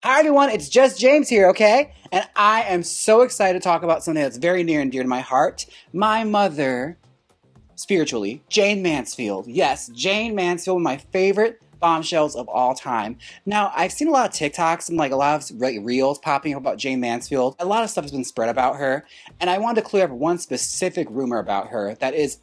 Hi everyone, it's just James here, okay? And I am so excited to talk about something that's very near and dear to my heart. My mother, spiritually, Jayne Mansfield. Yes, Jayne Mansfield, one of my favorite bombshells of all time. Now, I've seen a lot of TikToks and like a lot of reels popping up about Jayne Mansfield. A lot of stuff has been spread about her, and I wanted to clear up one specific rumor about her that is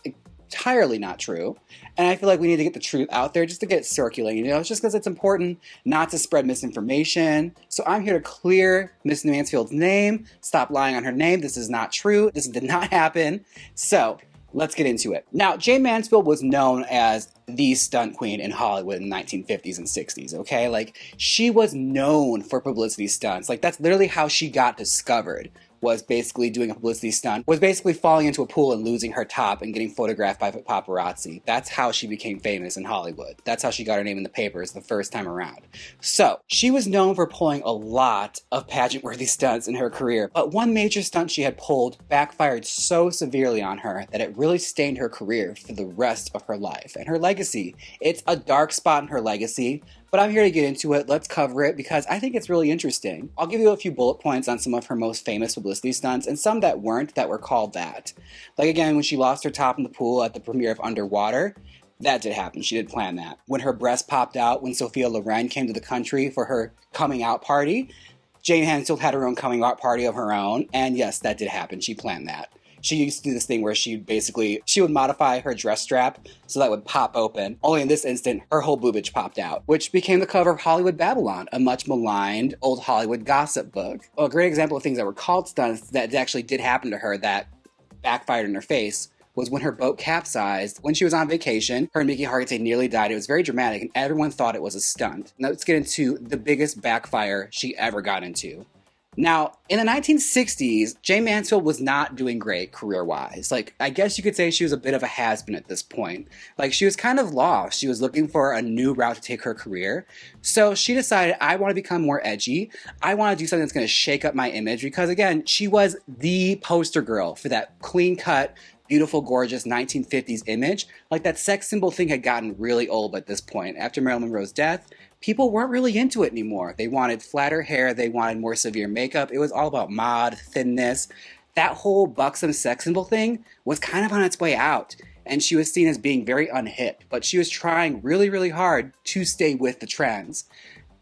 entirely not true. And I feel like we need to get the truth out there just to get it circulating. You know, it's just because it's important not to spread misinformation. So I'm here to clear Miss Mansfield's name, stop lying on her name. This is not true. This did not happen. So let's get into it. Now, Jayne Mansfield was known as the stunt queen in Hollywood in the 1950s and 60s, okay? Like, she was known for publicity stunts. Like, that's literally how she got discovered, was basically doing a publicity stunt, was basically falling into a pool and losing her top and getting photographed by paparazzi. That's how she became famous in Hollywood. That's how she got her name in the papers the first time around. So, she was known for pulling a lot of pageant-worthy stunts in her career, but one major stunt she had pulled backfired so severely on her that it really stained her career for the rest of her life and her legacy. It's a dark spot in her legacy, but I'm here to get into it. Let's cover it because I think it's really interesting. I'll give you a few bullet points on some of her most famous publicity stunts and some that weren't, that were called that. Like again, when she lost her top in the pool at the premiere of Underwater, that did happen. She did plan that. When her breast popped out when Sophia Loren came to the country for her coming out party, Jayne Mansfield had her own coming out party of her own, and yes, that did happen. She planned that. She used to do this thing where she would modify her dress strap so that would pop open. Only in this instant, her whole boobage popped out, which became the cover of Hollywood Babylon, a much maligned old Hollywood gossip book. A great example of things that were called stunts that actually did happen to her that backfired in her face was when her boat capsized. When she was on vacation, her and Mickey Hargitay nearly died. It was very dramatic, and everyone thought it was a stunt. Now let's get into the biggest backfire she ever got into. Now, in the 1960s, Jayne Mansfield was not doing great career-wise. Like, I guess you could say she was a bit of a has-been at this point. Like, she was kind of lost. She was looking for a new route to take her career. So she decided, I want to become more edgy. I want to do something that's going to shake up my image because, again, she was the poster girl for that clean-cut, beautiful, gorgeous 1950s image. Like, that sex symbol thing had gotten really old at this point. After Marilyn Monroe's death, people weren't really into it anymore. They wanted flatter hair, they wanted more severe makeup. It was all about mod, thinness. That whole buxom sex symbol thing was kind of on its way out, and she was seen as being very unhip, but she was trying really, really hard to stay with the trends.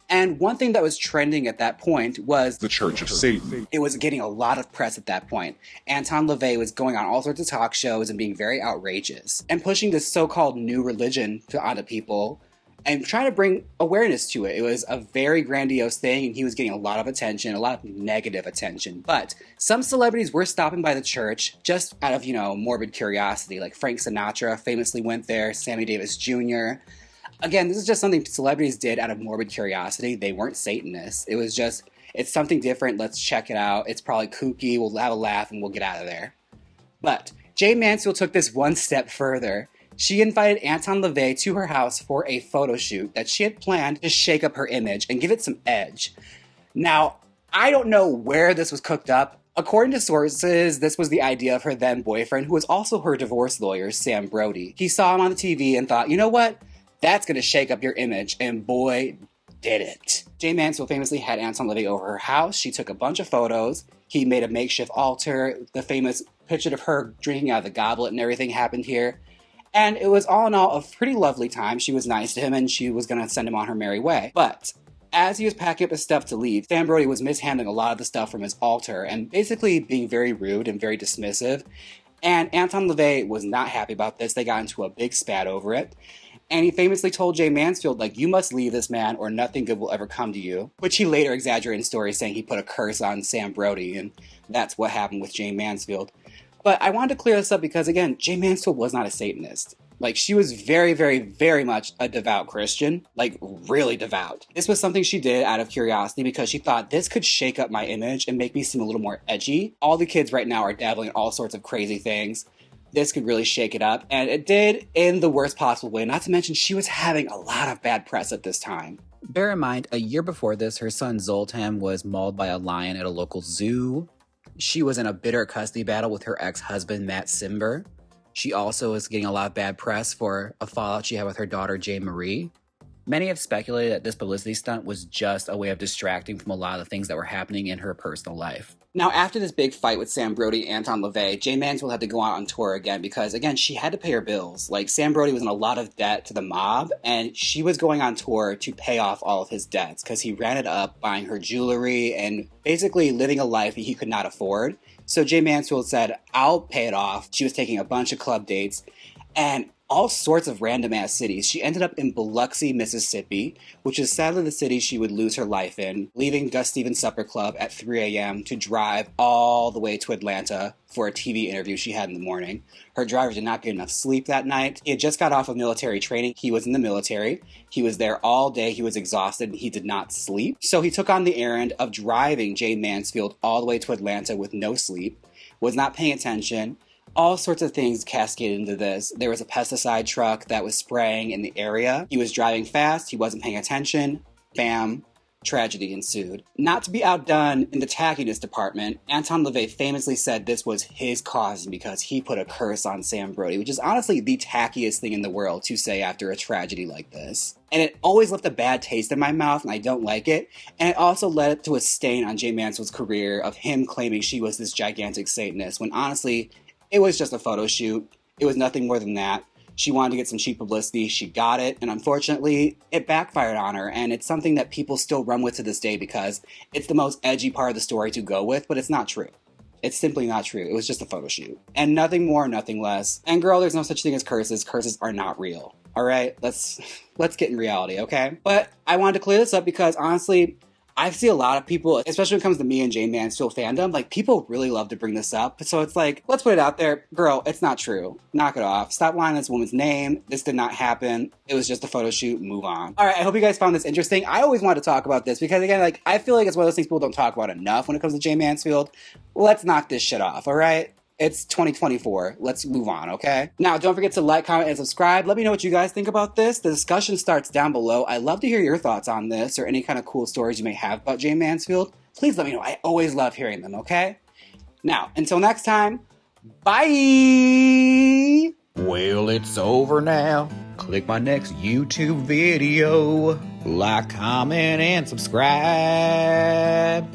And one thing that was trending at that point was the Church of Satan. it was getting a lot of press at that point. Anton LaVey was going on all sorts of talk shows and being very outrageous and pushing this so-called new religion onto people and trying to bring awareness to it. It was a very grandiose thing, and he was getting a lot of attention, a lot of negative attention. But some celebrities were stopping by the church just out of, morbid curiosity. Like Frank Sinatra famously went there, Sammy Davis Jr. Again, this is just something celebrities did out of morbid curiosity. They weren't Satanists. It was just, it's something different. Let's check it out. It's probably kooky. We'll have a laugh and we'll get out of there. But Jayne Mansfield took this one step further. She invited Anton LaVey to her house for a photo shoot that she had planned to shake up her image and give it some edge. Now, I don't know where this was cooked up. According to sources, this was the idea of her then boyfriend, who was also her divorce lawyer, Sam Brody. He saw him on the TV and thought, you know what? That's going to shake up your image, and boy, did it. Jayne Mansfield famously had Anton LaVey over her house. She took a bunch of photos. He made a makeshift altar. The famous picture of her drinking out of the goblet and everything happened here. And it was all in all a pretty lovely time. She was nice to him and she was going to send him on her merry way. But as he was packing up his stuff to leave, Sam Brody was mishandling a lot of the stuff from his altar and basically being very rude and very dismissive. And Anton LaVey was not happy about this. They got into a big spat over it. And he famously told Jayne Mansfield, like, you must leave this man or nothing good will ever come to you. Which he later exaggerated in stories saying he put a curse on Sam Brody, and that's what happened with Jayne Mansfield. But I wanted to clear this up because, again, Jayne Mansfield was not a Satanist. Like, she was very, very, very much a devout Christian. Like, really devout. This was something she did out of curiosity because she thought this could shake up my image and make me seem a little more edgy. All the kids right now are dabbling in all sorts of crazy things. This could really shake it up, and it did in the worst possible way, not to mention she was having a lot of bad press at this time. Bear in mind, a year before this, her son Zoltan was mauled by a lion at a local zoo. She was in a bitter custody battle with her ex-husband, Matt Simber. She also is getting a lot of bad press for a fallout she had with her daughter, Jane Marie. Many have speculated that this publicity stunt was just a way of distracting from a lot of the things that were happening in her personal life. Now, after this big fight with Sam Brody and Anton LaVey, Jayne Mansfield had to go out on tour again because, again, she had to pay her bills. Like, Sam Brody was in a lot of debt to the mob, and she was going on tour to pay off all of his debts because he ran it up buying her jewelry and basically living a life that he could not afford. So Jayne Mansfield said, I'll pay it off. She was taking a bunch of club dates and all sorts of random ass cities. She ended up in Biloxi, Mississippi, which is sadly the city she would lose her life in, leaving Gus Stevens Supper Club at 3 a.m. to drive all the way to Atlanta for a TV interview she had in the morning. Her driver did not get enough sleep that night. He had just got off of military training. He was in the military. He was there all day. He was exhausted and he did not sleep. So he took on the errand of driving Jayne Mansfield all the way to Atlanta with no sleep, was not paying attention. All sorts of things cascaded into this. There was a pesticide truck that was spraying in the area. He was driving fast. He wasn't paying attention. Bam. Tragedy ensued. Not to be outdone in the tackiness department, Anton LaVey famously said this was his cause because he put a curse on Sam Brody, which is honestly the tackiest thing in the world to say after a tragedy like this. And it always left a bad taste in my mouth, and I don't like it. And it also led to a stain on Jayne Mansfield's career of him claiming she was this gigantic Satanist, when honestly, it was just a photo shoot. It was nothing more than that. She wanted to get some cheap publicity. She got it. And unfortunately, it backfired on her. And it's something that people still run with to this day because it's the most edgy part of the story to go with, but it's not true. It's simply not true. It was just a photo shoot. And nothing more, nothing less. And girl, there's no such thing as curses. Curses are not real. All right? Let's get in reality, okay? But I wanted to clear this up because honestly, I see a lot of people, especially when it comes to me and Jayne Mansfield fandom, like, people really love to bring this up. So it's like, let's put it out there. Girl, it's not true. Knock it off. Stop lying on this woman's name. This did not happen. It was just a photo shoot. Move on. All right, I hope you guys found this interesting. I always wanted to talk about this because, again, like, I feel like it's one of those things people don't talk about enough when it comes to Jayne Mansfield. Let's knock this shit off, all right? It's 2024. Let's move on, okay? Now, don't forget to like, comment, and subscribe. Let me know what you guys think about this. The discussion starts down below. I'd love to hear your thoughts on this or any kind of cool stories you may have about Jayne Mansfield. Please let me know. I always love hearing them, okay? Now, until next time, bye! Well, it's over now. Click my next YouTube video. Like, comment, and subscribe.